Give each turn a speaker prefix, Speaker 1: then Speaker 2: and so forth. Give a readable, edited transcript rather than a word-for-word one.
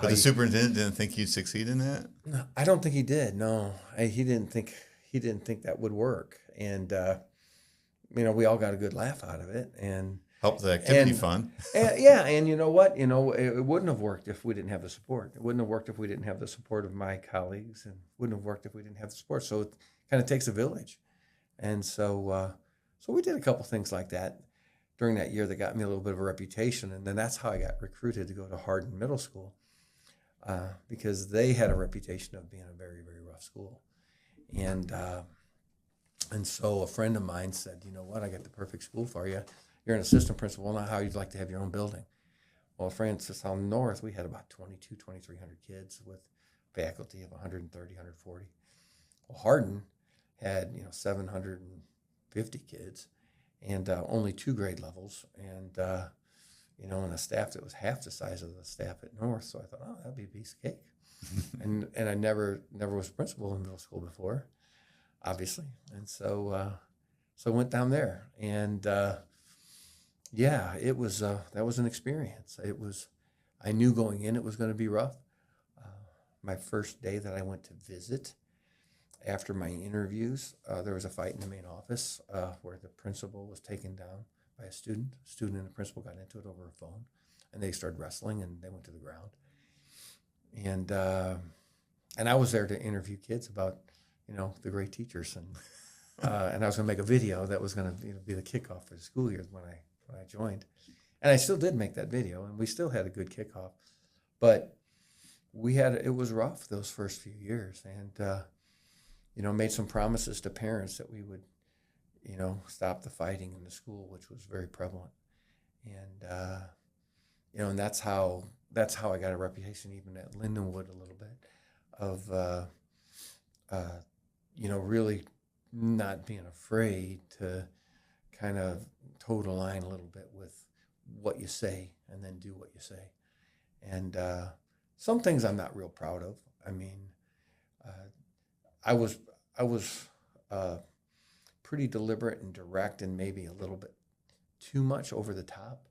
Speaker 1: But the superintendent didn't think you'd succeed in that?
Speaker 2: No, I don't think he did. No, he didn't think that would work. And we all got a good laugh out of it.
Speaker 1: Helped the activity
Speaker 2: And,
Speaker 1: fun.
Speaker 2: yeah, and you know what? It wouldn't have worked if we didn't have the support. It wouldn't have worked if we didn't have the support of my colleagues, and wouldn't have worked if we didn't have the support. So it kind of takes a village. And so we did a couple things like that during that year that got me a little bit of a reputation. And then that's how I got recruited to go to Hardin Middle School, because they had a reputation of being a very, very rough school. And and so a friend of mine said, you know what, I got the perfect school for you. You're an assistant principal. Now how you'd like to have your own building. Well, Francis, on North, we had about 2,300 kids with faculty of 130, 140. Well, Hardin had, 750 kids and only 2 grade levels, and and a staff that was half the size of the staff at North. So I thought, oh, that'd be a piece of cake. and I never was principal in middle school before, obviously, and so I went down there, and yeah, it was that was an experience. I knew going in it was going to be rough. Uh, my first day that I went to visit, after my interviews, there was a fight in the main office where the principal was taken down by a student. A student and the principal got into it over a phone, and they started wrestling, and they went to the ground. And I was there to interview kids about, the great teachers, and I was going to make a video that was going to be the kickoff for the school year when I joined, and I still did make that video, and we still had a good kickoff, but it was rough those first few years, and made some promises to parents that we would, stop the fighting in the school, which was very prevalent, and that's how I got a reputation even at Lindenwood a little bit of really not being afraid to kind of toe the line a little bit with what you say and then do what you say. And some things I'm not real proud of. I mean, I was pretty deliberate and direct and maybe a little bit too much over the top.